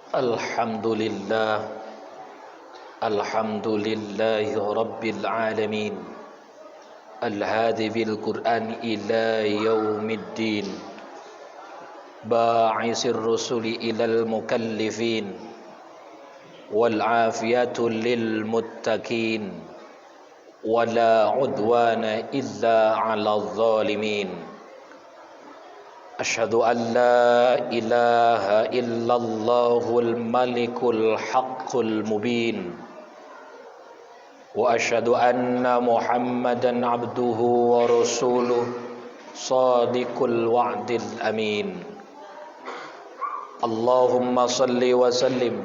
Alhamdulillah, alhamdulillahi rabbil alamin, al-hadi bil Qur'an ila yaumiddin, ba'isir rusuli ilal mukallifin, wal afiyatu lil muttaqin, wala udwana illa 'alal zalimin. Asyhadu an la ilaha illallahul malikul haqqul mubin, wa asyhadu anna Muhammadan abduhu wa rasuluh shadiqul wa'dil amin. Allahumma salli wa sallim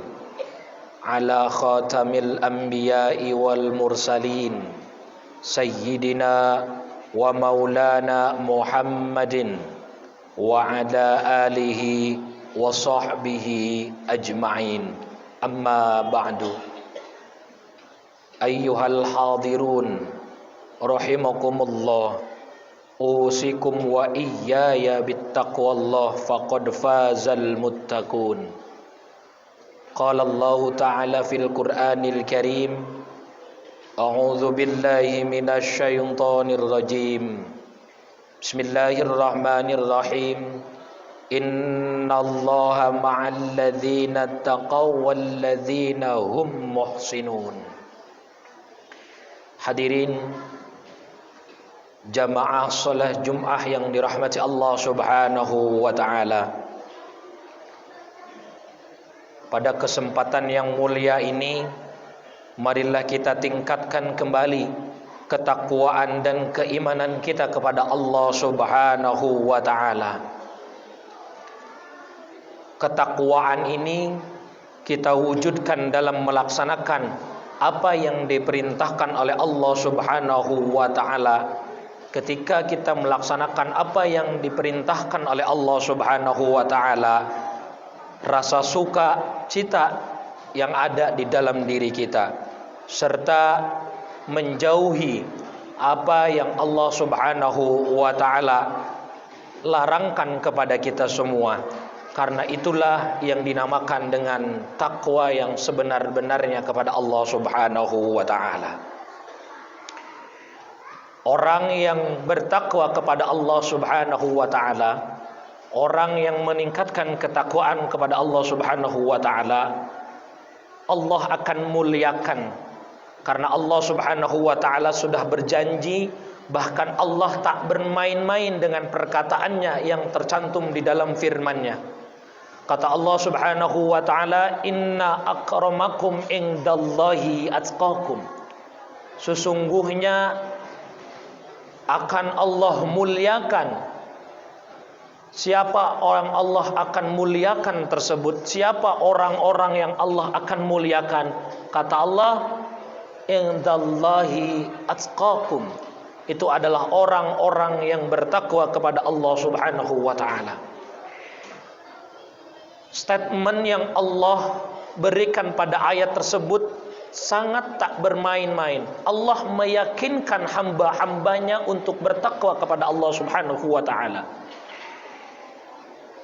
ala khatamil anbiya'i wal mursalin, sayyidina wa maulana Muhammadin wa ala alihi wa sahbihi ajma'in. Amma ba'du. Ayyuhal hadirun rahimakumullah, usikum wa iyaya bittaqwallah, faqad fazal muttaqun. Qala Allah ta'ala fil Qur'anil Karim, a'udzu billahi minasy syaithanir rajim. Bismillahirrahmanirrahim. Innallaha ma'al ladzina taqaw wal ladzina hum muhsinun. Hadirin jamaah salat Jumat yang dirahmati Allah Subhanahu wa taala. Pada kesempatan yang mulia ini, marilah kita tingkatkan kembali ketakwaan dan keimanan kita kepada Allah Subhanahu wa taala. Ketakwaan ini kita wujudkan dalam melaksanakan apa yang diperintahkan oleh Allah Subhanahu wa taala. Ketika kita melaksanakan apa yang diperintahkan oleh Allah Subhanahu wa taala, rasa suka cita yang ada di dalam diri kita, serta menjauhi apa yang Allah Subhanahu wa taala larangkan kepada kita semua. Karena itulah yang dinamakan dengan takwa yang sebenar-benarnya kepada Allah Subhanahu wa taala. Orang yang bertakwa kepada Allah Subhanahu wa taala, orang yang meningkatkan ketakwaan kepada Allah Subhanahu wa taala, Allah akan muliakan. Karena Allah Subhanahu wa taala sudah berjanji, bahkan Allah tak bermain-main dengan perkataannya yang tercantum di dalam firman-Nya. Kata Allah Subhanahu wa taala, "Inna akramakum indallahi atqakum." Sesungguhnya akan Allah muliakan. Siapa orang Allah akan muliakan tersebut? Siapa orang-orang yang Allah akan muliakan? Kata Allah, indallahi atqakum. Itu adalah orang-orang yang bertakwa kepada Allah Subhanahu wa taala. Statement yang Allah berikan pada ayat tersebut sangat tak bermain-main. Allah meyakinkan hamba-hambanya untuk bertakwa kepada Allah Subhanahu wa taala.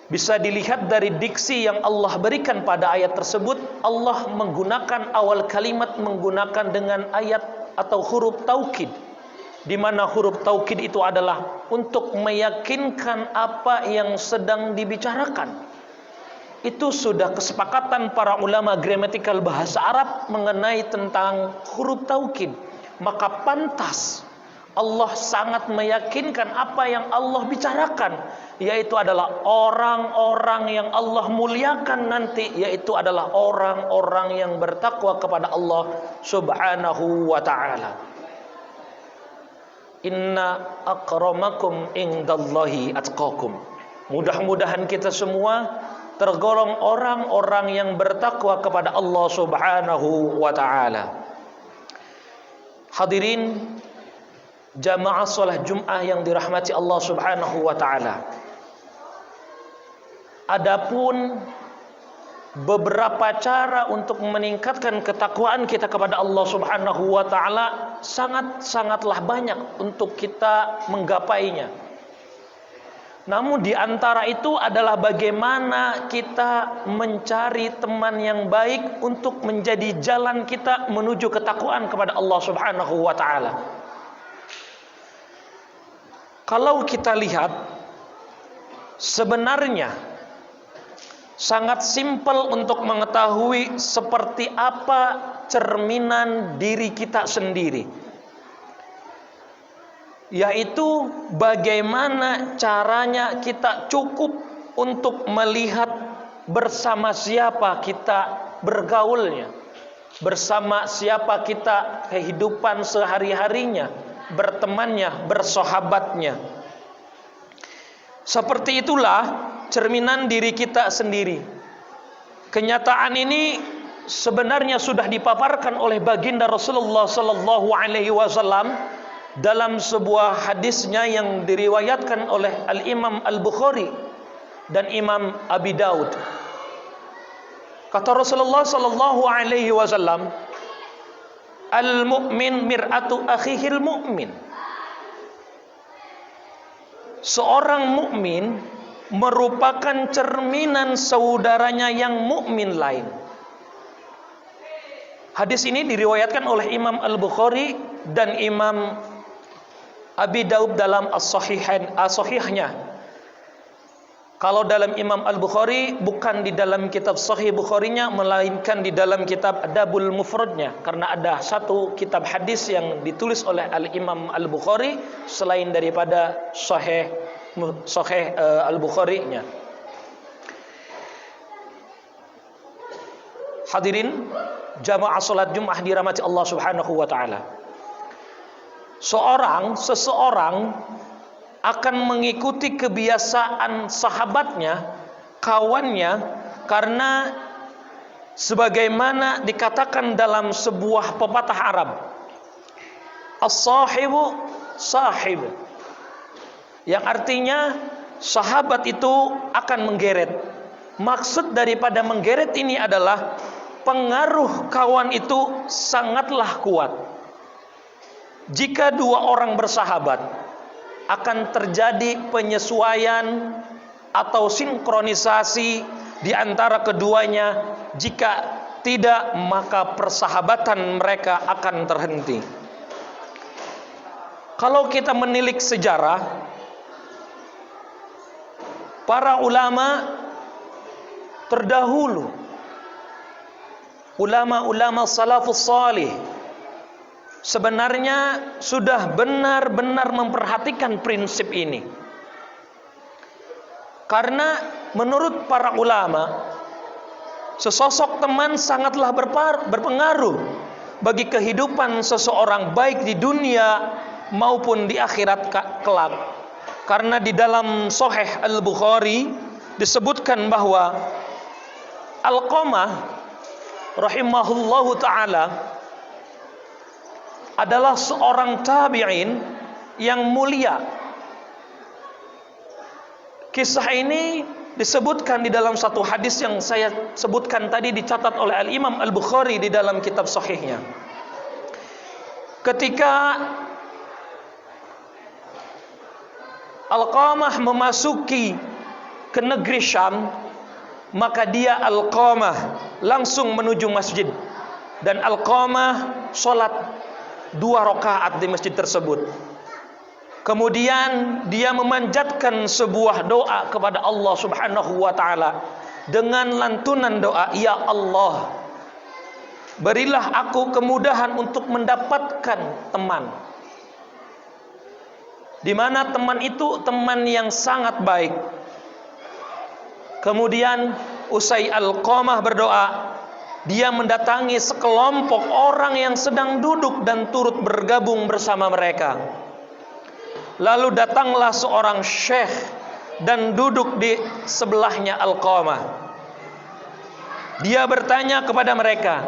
Bisa dilihat dari diksi yang Allah berikan pada ayat tersebut. Allah menggunakan awal kalimat menggunakan dengan ayat atau huruf taukid, di mana huruf taukid itu adalah untuk meyakinkan apa yang sedang dibicarakan. Itu sudah kesepakatan para ulama gramatikal bahasa Arab mengenai tentang huruf taukid. Maka pantas Allah sangat meyakinkan apa yang Allah bicarakan, yaitu adalah orang-orang yang Allah muliakan nanti, yaitu adalah orang-orang yang bertakwa kepada Allah Subhanahu wa ta'ala. Inna akramakum indallahi atqakum. Mudah-mudahan kita semua tergolong orang-orang yang bertakwa kepada Allah Subhanahu wa ta'ala. Hadirin jamaah salat Jumat yang dirahmati Allah Subhanahu wa taala. Adapun beberapa cara untuk meningkatkan ketakwaan kita kepada Allah Subhanahu wa taala sangat-sangatlah banyak untuk kita menggapainya. Namun di antara itu adalah bagaimana kita mencari teman yang baik untuk menjadi jalan kita menuju ketakwaan kepada Allah Subhanahu wa taala. Kalau kita lihat, sebenarnya sangat simpel untuk mengetahui seperti apa cerminan diri kita sendiri, yaitu bagaimana caranya kita cukup untuk melihat bersama siapa kita bergaulnya, bersama siapa kita kehidupan sehari-harinya, bertemannya, bersahabatnya. Seperti itulah cerminan diri kita sendiri. Kenyataan ini sebenarnya sudah dipaparkan oleh baginda Rasulullah sallallahu alaihi wasallam dalam sebuah hadisnya yang diriwayatkan oleh Al-Imam Al-Bukhari dan Imam Abi Daud. Kata Rasulullah sallallahu alaihi wasallam, "Al-mu'min mir'atu akhihil mu'min." Seorang mukmin merupakan cerminan saudaranya yang mukmin lain. Hadis ini diriwayatkan oleh Imam Al-Bukhari dan Imam Abi Daud dalam as-sahihnya. Kalau dalam Imam Al-Bukhari bukan di dalam kitab Sahih Bukharinya, melainkan di dalam kitab Adabul Mufradnya, karena ada satu kitab hadis yang ditulis oleh Al-Imam Al-Bukhari selain daripada Sahih Al-Bukharinya. Hadirin jamaah salat Jumat dirahmati Allah Subhanahu wa taala. Seseorang akan mengikuti kebiasaan sahabatnya, kawannya, karena sebagaimana dikatakan dalam sebuah pepatah Arab, as-sahibu sahib, yang artinya sahabat itu akan menggeret. Maksud daripada menggeret ini adalah pengaruh kawan itu sangatlah kuat. Jika dua orang bersahabat, akan terjadi penyesuaian atau sinkronisasi di antara keduanya. Jika tidak, maka persahabatan mereka akan terhenti. Kalau kita menilik sejarah, para ulama terdahulu, ulama-ulama salafus salih, sebenarnya sudah benar-benar memperhatikan prinsip ini. Karena menurut para ulama, sesosok teman sangatlah berpengaruh bagi kehidupan seseorang, baik di dunia maupun di akhirat kelak. Karena di dalam Sahih Al-Bukhari disebutkan bahwa Alqamah rahimahullahu ta'ala adalah seorang tabi'in yang mulia. Kisah ini disebutkan di dalam satu hadis yang saya sebutkan tadi, dicatat oleh Al-Imam Al-Bukhari di dalam kitab sahihnya. Ketika Alqamah memasuki ke negeri Syam, maka dia Alqamah langsung menuju masjid, dan Alqamah sholat 2 rakaat di masjid tersebut. Kemudian dia memanjatkan sebuah doa kepada Allah Subhanahu wa taala dengan lantunan doa, "Ya Allah, berilah aku kemudahan untuk mendapatkan teman." Di mana teman itu teman yang sangat baik. Kemudian usai Alqamah berdoa, dia mendatangi sekelompok orang yang sedang duduk dan turut bergabung bersama mereka. Lalu datanglah seorang syekh dan duduk di sebelahnya Alqamah. Dia bertanya kepada mereka,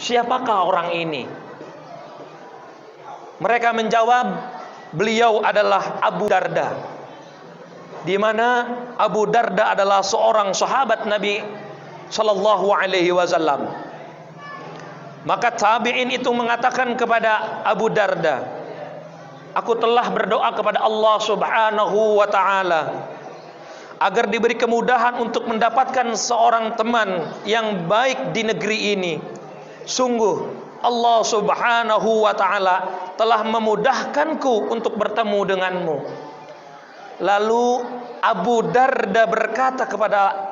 "Siapakah orang ini?" Mereka menjawab, "Beliau adalah Abu Darda." Di mana Abu Darda adalah seorang sahabat Nabi sallallahu alaihi wasallam. Maka tabi'in itu mengatakan kepada Abu Darda, Aku telah berdoa kepada Allah Subhanahu wa ta'ala agar diberi kemudahan untuk mendapatkan seorang teman yang baik di negeri ini. Sungguh Allah Subhanahu wa ta'ala telah memudahkanku untuk bertemu denganmu. Lalu Abu Darda berkata kepada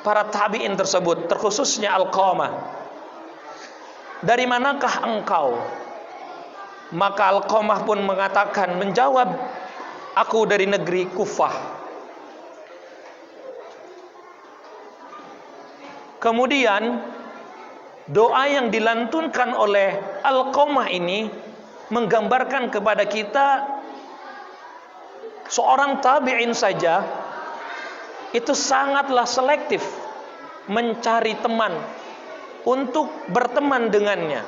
para tabi'in tersebut, terkhususnya Alqamah, dari manakah engkau? Maka Alqamah pun mengatakan, menjawab, aku dari negeri Kufah. Kemudian doa yang dilantunkan oleh Alqamah ini menggambarkan kepada kita seorang tabi'in saja itu sangatlah selektif mencari teman untuk berteman dengannya.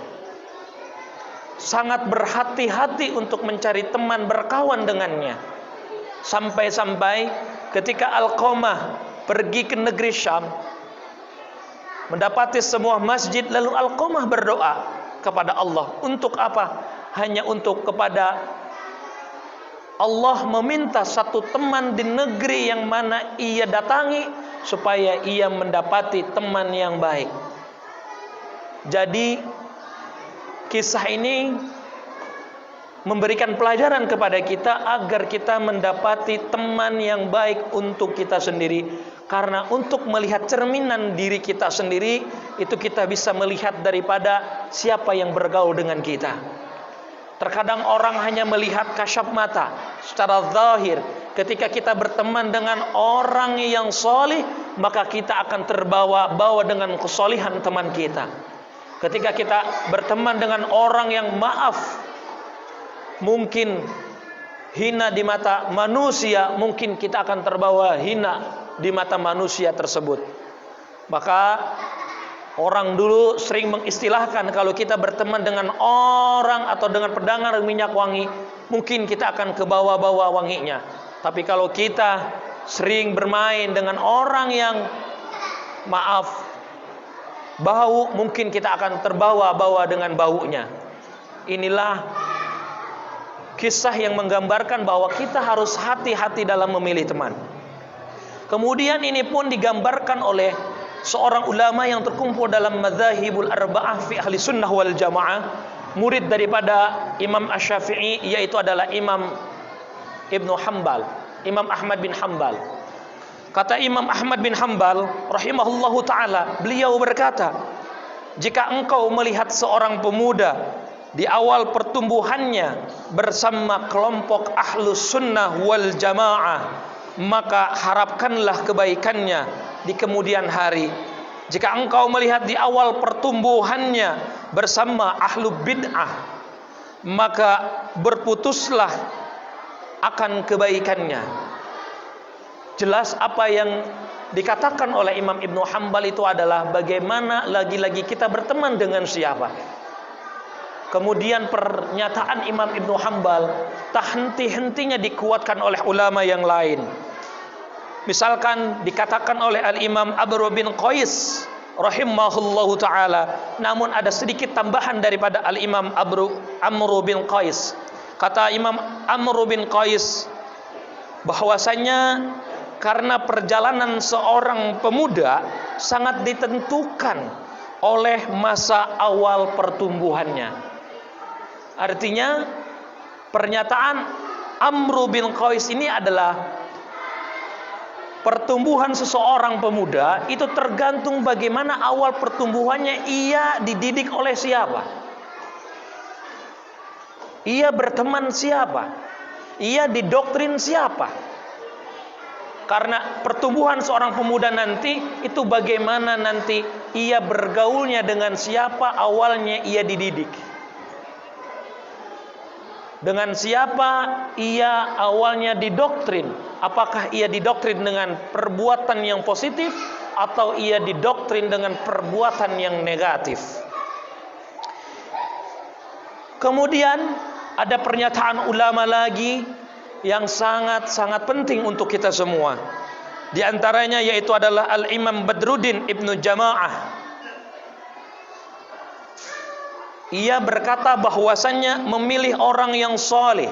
Sangat berhati-hati untuk mencari teman berkawan dengannya. Sampai-sampai ketika Alqamah pergi ke negeri Syam, mendapati sebuah masjid, lalu Alqamah berdoa kepada Allah. Untuk apa? Hanya untuk kepada Allah meminta satu teman di negeri yang mana ia datangi, supaya ia mendapati teman yang baik. Jadi kisah ini memberikan pelajaran kepada kita agar kita mendapati teman yang baik untuk kita sendiri. Karena untuk melihat cerminan diri kita sendiri, itu kita bisa melihat daripada siapa yang bergaul dengan kita. Terkadang orang hanya melihat kasat mata secara zahir. Ketika kita berteman dengan orang yang solih, maka kita akan terbawa-bawa dengan kesolihan teman kita. Ketika kita berteman dengan orang yang maaf, mungkin hina di mata manusia, mungkin kita akan terbawa hina di mata manusia tersebut. Maka orang dulu sering mengistilahkan, kalau kita berteman dengan orang atau dengan pedagang minyak wangi, mungkin kita akan ke bawah-bawah wanginya. Tapi kalau kita sering bermain dengan orang yang maaf, bau, mungkin kita akan terbawa-bawa dengan baunya. Inilah kisah yang menggambarkan bahwa kita harus hati-hati dalam memilih teman. Kemudian ini pun digambarkan oleh seorang ulama yang terkumpul dalam madzhabul arba'ah fi ahli sunnah wal jamaah, murid daripada Imam Asy-Syafi'i, yaitu adalah Imam Ibnu Hanbal, Imam Ahmad bin Hanbal. Kata Imam Ahmad bin Hanbal rahimahullahu ta'ala, beliau berkata, jika engkau melihat seorang pemuda di awal pertumbuhannya bersama kelompok ahlus sunnah wal jamaah, maka harapkanlah kebaikannya di kemudian hari. Jika engkau melihat di awal pertumbuhannya bersama ahlu bid'ah, maka berputuslah akan kebaikannya. Jelas apa yang dikatakan oleh Imam Ibnu Hanbal itu adalah bagaimana lagi-lagi kita berteman dengan siapa. Kemudian pernyataan Imam Ibnu Hanbal tak henti-hentinya dikuatkan oleh ulama yang lain. Misalkan dikatakan oleh Al-Imam Amr bin Qais rahimahullahu ta'ala, namun ada sedikit tambahan daripada Al-Imam Amr bin Qais. Kata Imam Amr bin Qais bahwasanya karena perjalanan seorang pemuda sangat ditentukan oleh masa awal pertumbuhannya. Artinya pernyataan Amr bin Qais ini adalah pertumbuhan seseorang pemuda itu tergantung bagaimana awal pertumbuhannya, ia dididik oleh siapa, ia berteman siapa, ia didoktrin siapa. Karena pertumbuhan seorang pemuda nanti itu bagaimana nanti ia bergaulnya dengan siapa awalnya ia dididik, dengan siapa ia awalnya didoktrin. Apakah ia didoktrin dengan perbuatan yang positif atau ia didoktrin dengan perbuatan yang negatif. Kemudian ada pernyataan ulama lagi yang sangat-sangat penting untuk kita semua. Di antaranya yaitu adalah Al-Imam Badruddin Ibnu Jamaah. Ia berkata bahwasannya memilih orang yang soleh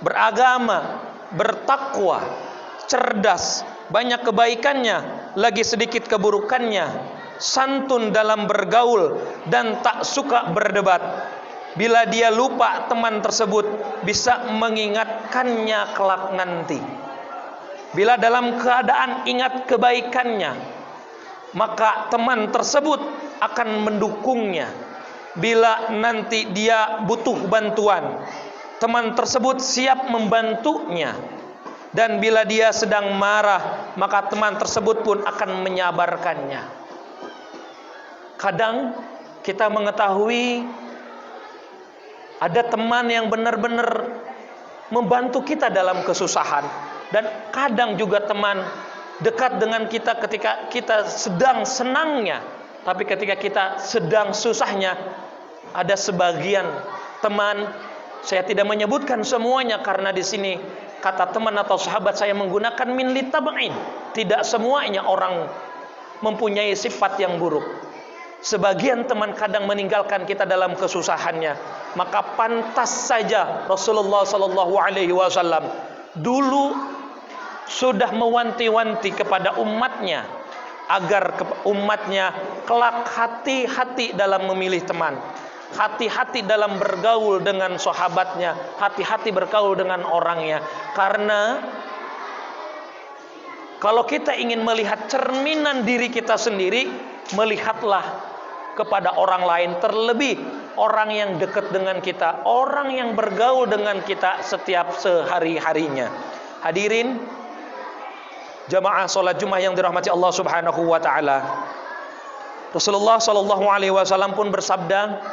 beragama, bertakwa, cerdas, banyak kebaikannya, lagi sedikit keburukannya, santun dalam bergaul dan tak suka berdebat. Bila dia lupa, teman tersebut bisa mengingatkannya kelak nanti. Bila dalam keadaan ingat kebaikannya, maka teman tersebut akan mendukungnya. Bila nanti dia butuh bantuan, teman tersebut siap membantunya. Dan bila dia sedang marah, maka teman tersebut pun akan menyabarkannya. Kadang kita mengetahui ada teman yang benar-benar membantu kita dalam kesusahan, dan kadang juga teman dekat dengan kita ketika kita sedang senangnya, tapi ketika kita sedang susahnya. Ada sebagian teman, saya tidak menyebutkan semuanya karena di sini kata teman atau sahabat saya menggunakan min litab'in. Tidak semuanya orang mempunyai sifat yang buruk. Sebagian teman kadang meninggalkan kita dalam kesusahannya, maka pantas saja Rasulullah sallallahu alaihi wasallam dulu sudah mewanti-wanti kepada umatnya agar umatnya kelak hati-hati dalam memilih teman, hati-hati dalam bergaul dengan sahabatnya, hati-hati bergaul dengan orangnya. Karena kalau kita ingin melihat cerminan diri kita sendiri, melihatlah kepada orang lain, terlebih orang yang dekat dengan kita, orang yang bergaul dengan kita setiap sehari-harinya. Hadirin jamaah salat Jumat yang dirahmati Allah Subhanahu wa taala. Rasulullah sallallahu alaihi wasallam pun bersabda,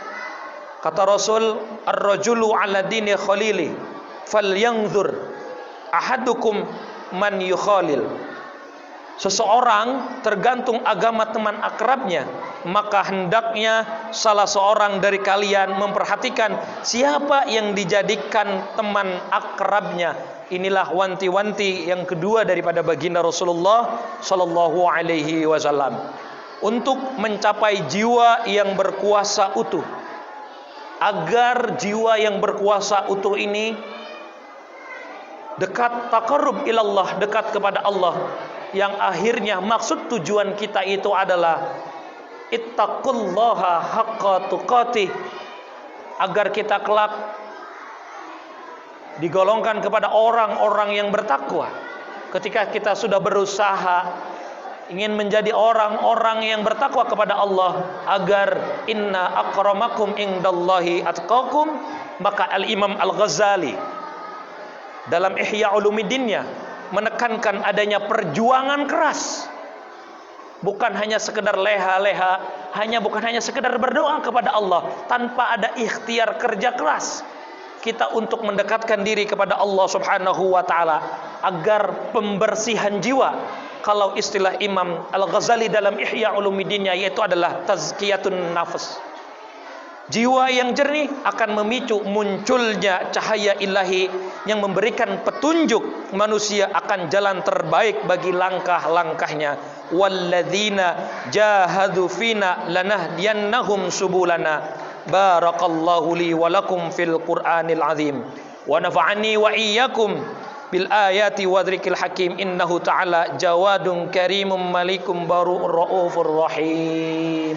kata Rasul, ar-rajulu ala dini khalili falyanzur ahadukum man yukhalil. Seseorang tergantung agama teman akrabnya, maka hendaknya salah seorang dari kalian memperhatikan siapa yang dijadikan teman akrabnya. Inilah wanti-wanti yang kedua daripada baginda Rasulullah sallallahu alaihi wasallam untuk mencapai jiwa yang berkuasa utuh. Agar jiwa yang berkuasa utuh ini dekat taqarrub ilallah, dekat kepada Allah, yang akhirnya maksud tujuan kita itu adalah ittaqullaha haqqa tuqatih, agar kita kelak digolongkan kepada orang-orang yang bertakwa. Ketika kita sudah berusaha ingin menjadi orang-orang yang bertakwa kepada Allah, agar inna akramakum indallahi atqakum, maka Al-Imam Al-Ghazali dalam Ihya Ulumuddinnya menekankan adanya perjuangan keras. Bukan hanya sekedar leha-leha, bukan hanya sekedar berdoa kepada Allah tanpa ada ikhtiar kerja keras kita untuk mendekatkan diri kepada Allah Subhanahu wa taala, agar pembersihan jiwa, kalau istilah Imam Al-Ghazali dalam Ihya Ulumuddinnya, yaitu adalah tazkiyatun nafs. Jiwa yang jernih akan memicu munculnya cahaya ilahi yang memberikan petunjuk manusia akan jalan terbaik bagi langkah-langkahnya. Walladzina jahadu fina lanahdiyannahum subulana. Barakallahu li wa lakum fil Qur'anil azim. Wa nafa'ani wa iyyakum bil ayati wa dzikril hakim. Innahu ta'ala jawadun karimun malikum baru'ur raufur rahim.